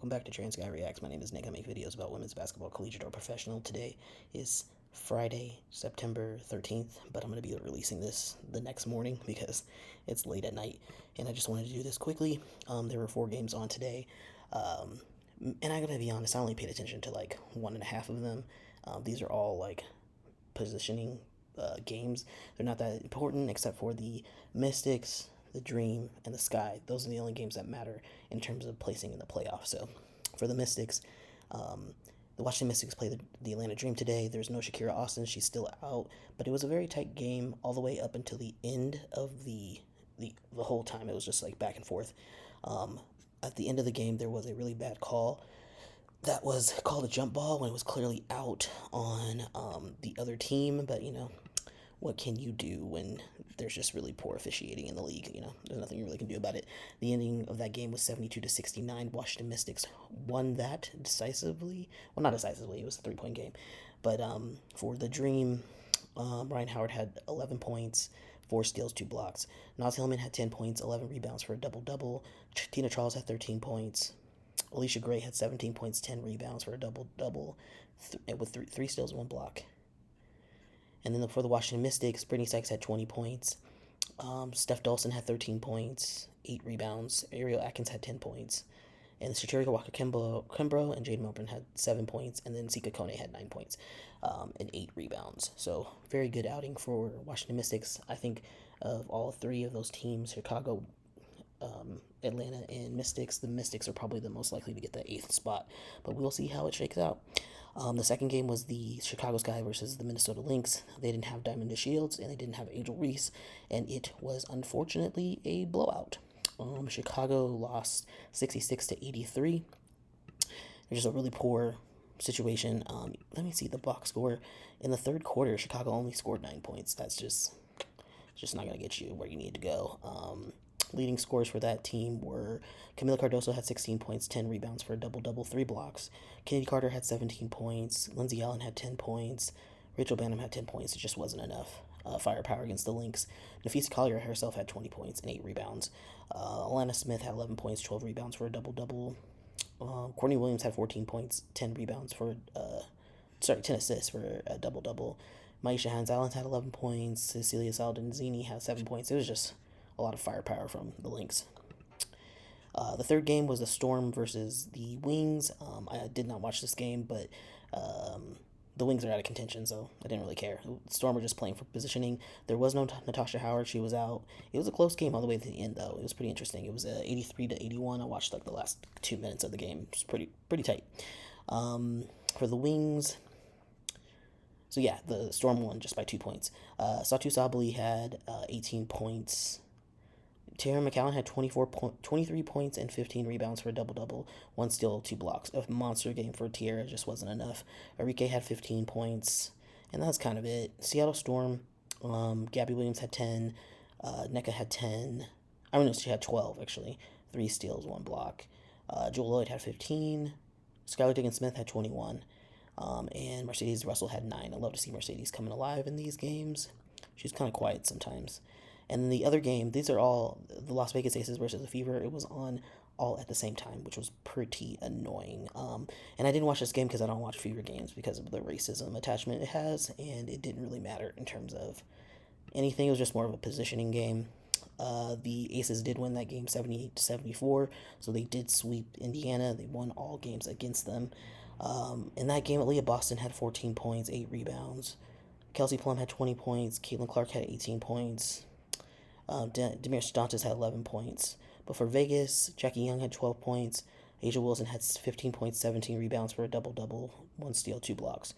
Welcome back to TransGuyReacts. My name is Nik. I make videos about women's basketball, collegiate or professional. Today is Friday, September 13th, but I'm going to be releasing this the next morning because it's late at night, and I just wanted to do this quickly. There were 4 games on today, and I'm going to be honest, I only paid attention to like 1.5 of them. These are all like positioning games. They're not that important except for the Mystics, the Dream, and the Sky. Those are the only games that matter in terms of placing in the playoffs. So for the Mystics, the Washington Mystics play the Atlanta Dream today. There's no Shakira Austin. She's still out. But it was a very tight game all the way up until the end of the whole time. It was just like back and forth. At the end of the game, there was a really bad call that was called a jump ball when it was clearly out on the other team. But, what can you do when there's just really poor officiating in the league? There's nothing you really can do about it. The ending of that game was 72-69. Washington Mystics won that decisively. Well, not decisively. It was a 3-point game. But for the Dream, Ryan Howard had 11 points, 4 steals, 2 blocks. Naz Hillman had 10 points, 11 rebounds for a double-double. Tina Charles had 13 points. Alicia Gray had 17 points, 10 rebounds for a double-double with 3 steals, 1 block. And then for the Washington Mystics, Brittany Sykes had 20 points. Steph Dawson had 13 points, 8 rebounds. Ariel Atkins had 10 points. And Shaterika Walker Kimbrough and Jade Melbourne had 7 points. And then Sika Kone had 9 points and 8 rebounds. So very good outing for Washington Mystics. I think of all 3 of those teams, Chicago, Atlanta, and Mystics, the Mystics are probably the most likely to get the 8th spot. But we'll see how it shakes out. The second game was the Chicago Sky versus the Minnesota Lynx. They didn't have Diamond Shields, and they didn't have Angel Reese, and it was unfortunately a blowout. Chicago lost 66-83. There's just a really poor situation. Let me see the box score. In the third quarter, Chicago only scored 9 points. That's just not going to get you where you need to go. Leading scorers for that team were Camila Cardoso had 16 points, 10 rebounds for a double-double, 3 blocks. Kennedy Carter had 17 points. Lindsay Allen had 10 points. Rachel Banham had 10 points. It just wasn't enough firepower against the Lynx. Nafisa Collier herself had 20 points and 8 rebounds. Alana Smith had 11 points, 12 rebounds for a double-double. Courtney Williams had 14 points, 10 rebounds for 10 assists for a double-double. Maisha Hans-Allen had 11 points. Cecilia Saldenzini had 7 points. It was just a lot of firepower from the Lynx. The third game was the Storm versus the Wings. I did not watch this game, but the Wings are out of contention, so I didn't really care. The Storm were just playing for positioning. There was no Natasha Howard. She was out. It was a close game all the way to the end, though. It was pretty interesting. It was 83-81. I watched like the last 2 minutes of the game. It was pretty tight. For the Wings, so yeah, the Storm won just by 2 points. Satu Sabali had 18 points. Tara McCowan had 23 points and 15 rebounds for a double-double, 1 steal, 2 blocks. A monster game for Tierra, just wasn't enough. Enrique had 15 points, and that's kind of it. Seattle Storm, Gabby Williams had 10, NECA had 10. I mean, she had 12, actually. 3 steals, 1 block. Jewel Lloyd had 15. Skylar Diggins-Smith had 21. And Mercedes Russell had 9. I love to see Mercedes coming alive in these games. She's kind of quiet sometimes. And then the other game, these are all the Las Vegas Aces versus the Fever. It was on all at the same time, which was pretty annoying. And I didn't watch this game because I don't watch Fever games because of the racism attachment it has, and it didn't really matter in terms of anything. It was just more of a positioning game. The Aces did win that game 78-74, so they did sweep Indiana. They won all games against them. In that game, Aaliyah Boston had 14 points, 8 rebounds. Kelsey Plum had 20 points. Caitlin Clark had 18 points. Demiris Dantas had 11 points. But for Vegas, Jackie Young had 12 points. Asia Wilson had 15 points, 17 rebounds for a double-double, 1 steal, 2 blocks.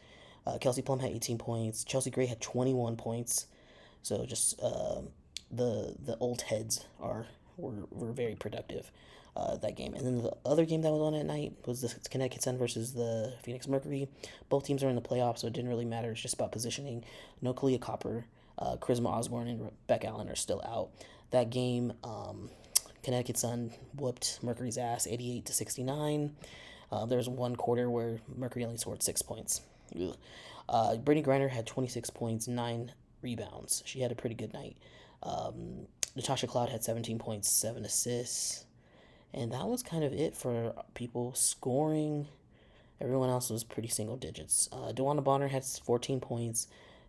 Kelsey Plum had 18 points. Chelsea Gray had 21 points. So just the old heads were very productive that game. And then the other game that was on at night was the Connecticut Sun versus the Phoenix Mercury. Both teams are in the playoffs, so it didn't really matter. It's just about positioning. No Kalia Copper. Charisma Osborne and Rebecca Allen are still out. That game, Connecticut Sun whooped Mercury's ass 88-69. There was one quarter where Mercury only scored 6 points. Brittany Griner had 26 points, 9 rebounds. She had a pretty good night. Natasha Cloud had 17 points, 7 assists. And that was kind of it for people scoring. Everyone else was pretty single digits. DeWanna Bonner had 14 points.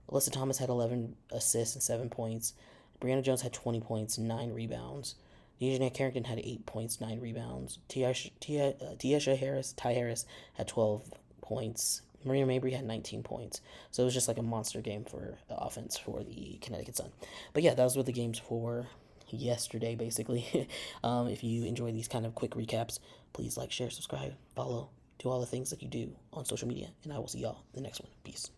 Alyssa Thomas had 11 assists and 7 points. Brianna Jones had 20 points, 9 rebounds. Dejanay Carrington had 8 points, 9 rebounds. Tiesha Harris, Ty Harris had 12 points. Marina Mabry had 19 points. So it was just like a monster game for the offense for the Connecticut Sun. But yeah, those were the games for yesterday, basically. If you enjoy these kind of quick recaps, please like, share, subscribe, follow, do all the things that you do on social media. And I will see y'all in the next one. Peace.